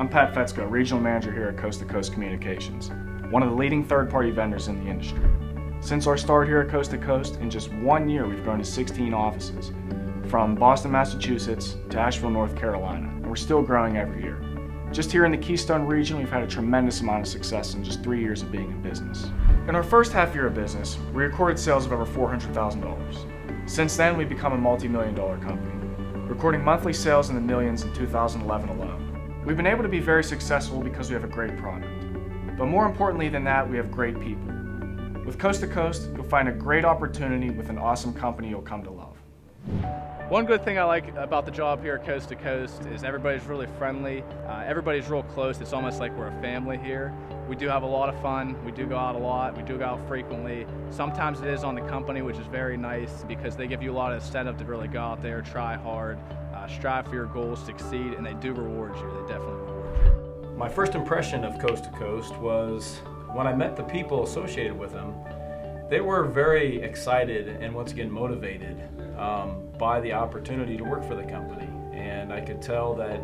I'm Pat Fetzko, Regional Manager here at Coast to Coast Communications, one of the leading third-party vendors in the industry. Since our start here at Coast to Coast, in just 1 year we've grown to 16 offices, from Boston, Massachusetts to Asheville, North Carolina, and we're still growing every year. Just here in the Keystone region, we've had a tremendous amount of success in just 3 years of being in business. In our first half year of business, we recorded sales of over $400,000. Since then, we've become a multi-million-dollar company, recording monthly sales in the millions in 2011 alone. We've been able to be very successful because we have a great product. But more importantly than that, we have great people. With Coast to Coast, you'll find a great opportunity with an awesome company you'll come to love. One good thing I like about the job here at Coast to Coast is everybody's really friendly. Everybody's real close. It's almost like we're a family here. We do have a lot of fun. We do go out a lot. We do go out frequently. Sometimes it is on the company, which is very nice because they give you a lot of incentive to really go out there, try hard, strive for your goals, succeed, and they do reward you. They definitely reward you. My first impression of Coast to Coast was when I met the people associated with them. They were very excited and once again motivated by the opportunity to work for the company, and I could tell that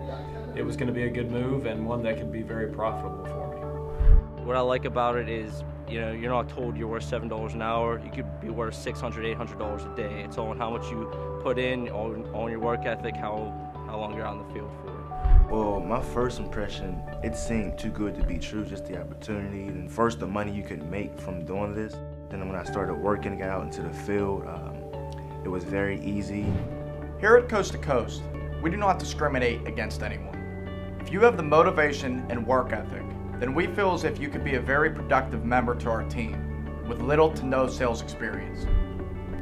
it was going to be a good move and one that could be very profitable for me. What I like about it is, you're not told you're worth $7 an hour. You could be worth $600, $800 a day. It's all on how much you put in, on your work ethic, how long you're out in the field for. Well, my first impression, it seemed too good to be true, just the opportunity. And first, the money you could make from doing this. Then when I started working and got out into the field, it was very easy. Here at Coast to Coast, we do not discriminate against anyone. If you have the motivation and work ethic, then we feel as if you could be a very productive member to our team with little to no sales experience.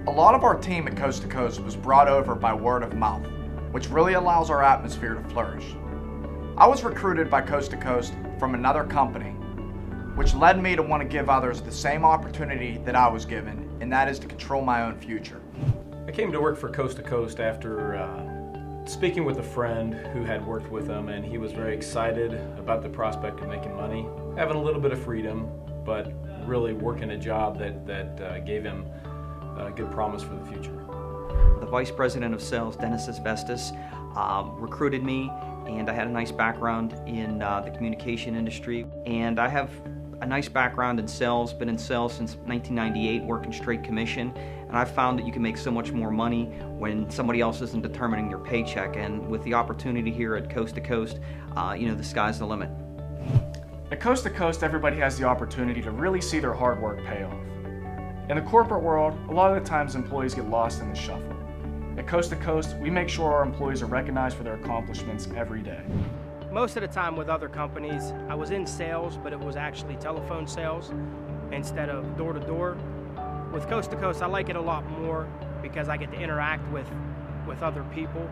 A lot of our team at Coast to Coast was brought over by word of mouth, which really allows our atmosphere to flourish. I was recruited by Coast to Coast from another company, which led me to want to give others the same opportunity that I was given, and that is to control my own future. I came to work for Coast to Coast after speaking with a friend who had worked with them, and he was very excited about the prospect of making money, having a little bit of freedom, but really working a job that gave him a good promise for the future. The Vice President of Sales, Dennis Asbestos, recruited me, and I had a nice background in the communication industry, and I have a nice background in sales, been in sales since 1998, working straight commission, and I've found that you can make so much more money when somebody else isn't determining your paycheck, and with the opportunity here at Coast to Coast, the sky's the limit. At Coast to Coast, everybody has the opportunity to really see their hard work pay off. In the corporate world, a lot of the times employees get lost in the shuffle. At Coast to Coast, we make sure our employees are recognized for their accomplishments every day. Most of the time with other companies, I was in sales, but it was actually telephone sales instead of door-to-door. With Coast to Coast, I like it a lot more because I get to interact with other people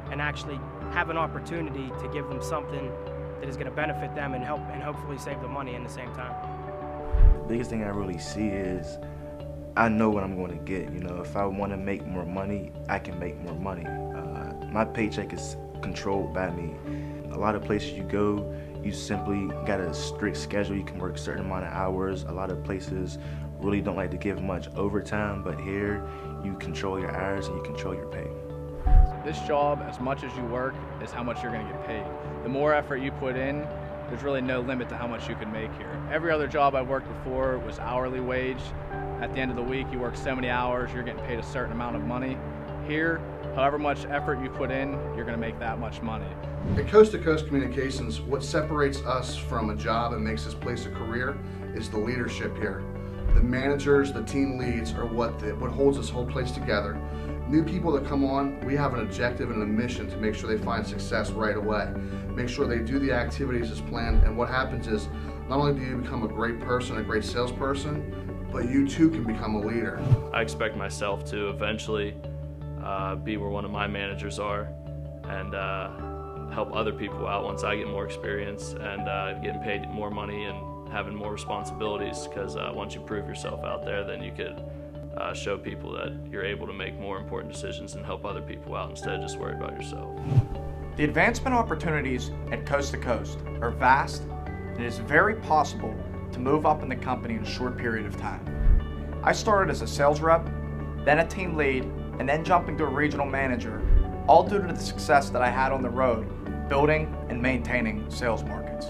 and actually have an opportunity to give them something that is going to benefit them and hopefully save them money in the same time. The biggest thing I really see is I know what I'm going to get. If I want to make more money, I can make more money. My paycheck is controlled by me. A lot of places you go, you simply got a strict schedule. You can work a certain amount of hours. A lot of places really don't like to give much overtime, but here you control your hours and you control your pay. This job, as much as you work, is how much you're going to get paid. The more effort you put in, there's really no limit to how much you can make here. Every other job I worked before was hourly wage. At the end of the week, you work so many hours, you're getting paid a certain amount of money. Here, however much effort you put in, you're going to make that much money. At Coast to Coast Communications, what separates us from a job and makes this place a career is the leadership here. The managers, the team leads are what holds this whole place together. New people that come on, we have an objective and a mission to make sure they find success right away. Make sure they do the activities as planned, and what happens is not only do you become a great person, a great salesperson, but you too can become a leader. I expect myself to eventually be where one of my managers are and help other people out once I get more experience and getting paid more money and having more responsibilities, because once you prove yourself out there, then you could show people that you're able to make more important decisions and help other people out instead of just worry about yourself. The advancement opportunities at Coast to Coast are vast, and it is very possible to move up in the company in a short period of time. I started as a sales rep, then a team lead, and then jumping to a regional manager, all due to the success that I had on the road building and maintaining sales markets.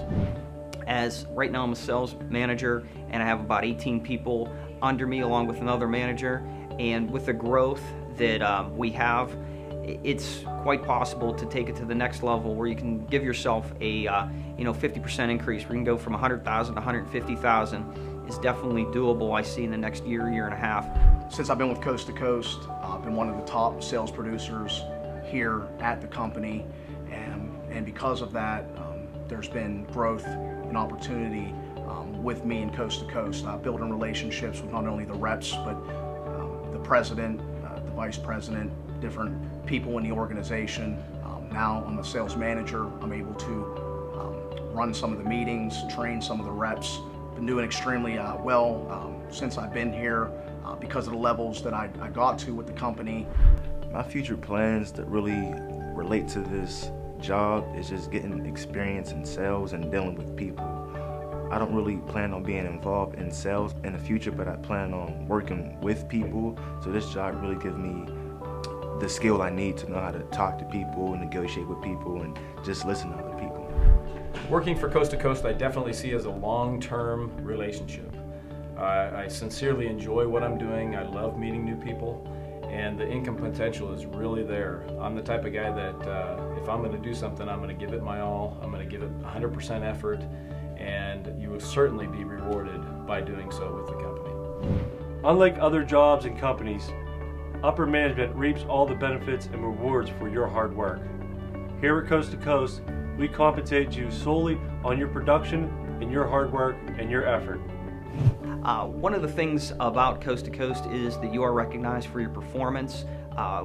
As right now I'm a sales manager and I have about 18 people under me along with another manager, and with the growth that we have, it's quite possible to take it to the next level where you can give yourself a 50% increase. We can go from 100,000 to 150,000 is definitely doable, I see, in the next year and a half. Since I've been with Coast to Coast, I've been one of the top sales producers here at the company, and because of that, there's been growth and opportunity with me and Coast to Coast, building relationships with not only the reps, but the president, the vice president, different people in the organization. Now I'm a sales manager. I'm able to run some of the meetings, train some of the reps. Been doing extremely well since I've been here because of the levels that I got to with the company. My future plans that really relate to this job is just getting experience in sales and dealing with people. I don't really plan on being involved in sales in the future, but I plan on working with people. So this job really gives me the skill I need to know how to talk to people, negotiate with people, and just listen to other people. Working for Coast to Coast, I definitely see as a long-term relationship. I sincerely enjoy what I'm doing. I love meeting new people, and the income potential is really there. I'm the type of guy that if I'm going to do something, I'm going to give it my all. I'm going to give it 100% effort, and you will certainly be rewarded by doing so with the company. Unlike other jobs and companies, upper management reaps all the benefits and rewards for your hard work. Here at Coast to Coast, we compensate you solely on your production and your hard work and your effort. One of the things about Coast to Coast is that you are recognized for your performance.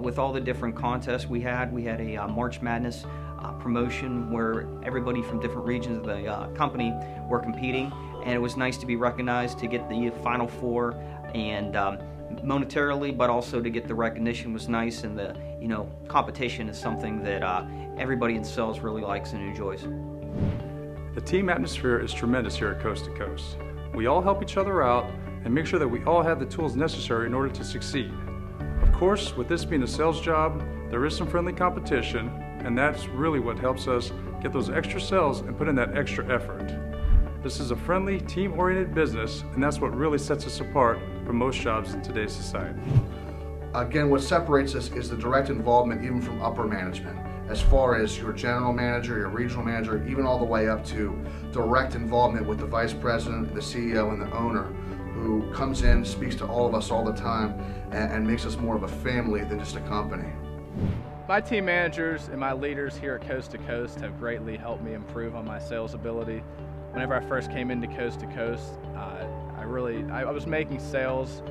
With all the different contests we had a March Madness promotion where everybody from different regions of the company were competing, and it was nice to be recognized, to get the Final Four, and monetarily, but also to get the recognition was nice, and the competition is something that everybody in sales really likes and enjoys. The team atmosphere is tremendous here at Coast to Coast. We all help each other out and make sure that we all have the tools necessary in order to succeed. Of course, with this being a sales job, there is some friendly competition, and that's really what helps us get those extra sales and put in that extra effort. This is a friendly, team-oriented business, and that's what really sets us apart from most jobs in today's society. Again, what separates us is the direct involvement even from upper management, as far as your general manager, your regional manager, even all the way up to direct involvement with the vice president, the CEO, and the owner, who comes in, speaks to all of us all the time, and makes us more of a family than just a company. My team managers and my leaders here at Coast to Coast have greatly helped me improve on my sales ability. Whenever I first came into Coast to Coast, I was making sales,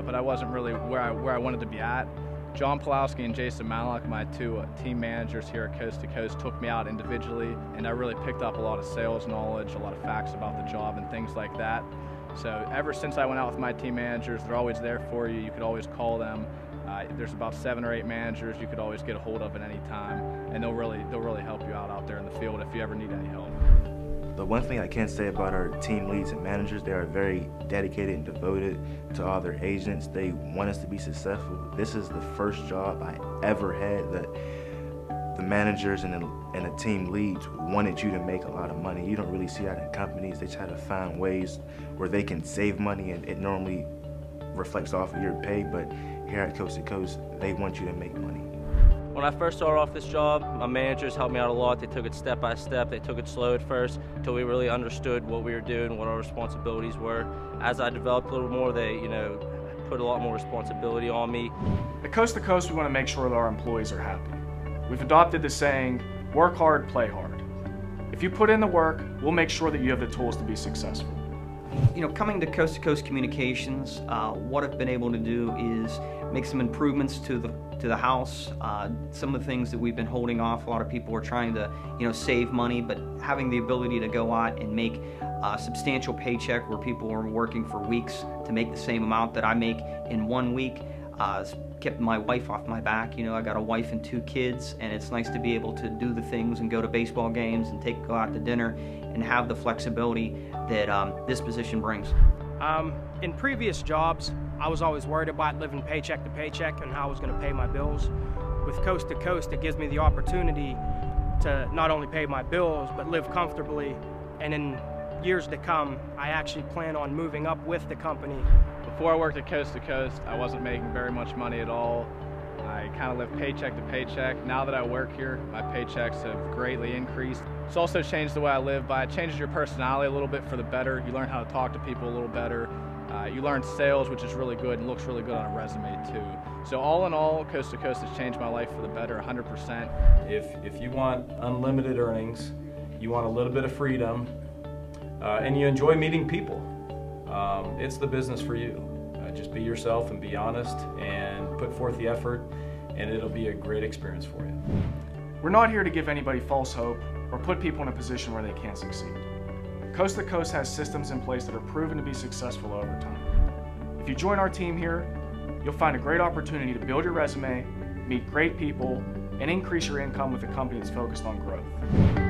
but I wasn't really where I wanted to be at. John Pulowski and Jason Malik, my two team managers here at Coast to Coast, took me out individually, and I really picked up a lot of sales knowledge, a lot of facts about the job and things like that. So ever since I went out with my team managers, they're always there for you. You could always call them. There's about 7 or 8 managers you could always get a hold of at any time, and they'll really help you out there in the field if you ever need any help. The one thing I can say about our team leads and managers, they are very dedicated and devoted to all their agents. They want us to be successful. This is the first job I ever had that the managers and the team leads wanted you to make a lot of money. You don't really see that in companies. They try to find ways where they can save money, and it normally reflects off of your pay, but here at Coast to Coast, they want you to make money. When I first started off this job, my managers helped me out a lot. They took it step by step. They took it slow at first until we really understood what we were doing, what our responsibilities were. As I developed a little more, they, put a lot more responsibility on me. At Coast to Coast, we want to make sure that our employees are happy. We've adopted the saying, work hard, play hard. If you put in the work, we'll make sure that you have the tools to be successful. Coming to Coast Communications, what I've been able to do is make some improvements to the house. Some of the things that we've been holding off, a lot of people are trying to, save money, but having the ability to go out and make a substantial paycheck where people are working for weeks to make the same amount that I make in 1 week, kept my wife off my back. I got a wife and 2 kids, and it's nice to be able to do the things and go to baseball games and go out to dinner and have the flexibility that this position brings. In previous jobs, I was always worried about living paycheck to paycheck and how I was going to pay my bills. With Coast to Coast, it gives me the opportunity to not only pay my bills, but live comfortably. And in years to come, I actually plan on moving up with the company. Before I worked at Coast to Coast, I wasn't making very much money at all. I kind of lived paycheck to paycheck. Now that I work here, my paychecks have greatly increased. It's also changed the way I live by it changes your personality a little bit for the better. You learn how to talk to people a little better. You learn sales, which is really good and looks really good on a resume too. So all in all, Coast to Coast has changed my life for the better 100%. If you want unlimited earnings, you want a little bit of freedom, and you enjoy meeting people, it's the business for you. Just be yourself and be honest and put forth the effort, and it'll be a great experience for you. We're not here to give anybody false hope or put people in a position where they can't succeed. Coast to Coast has systems in place that are proven to be successful over time. If you join our team here, you'll find a great opportunity to build your resume, meet great people, and increase your income with a company that's focused on growth.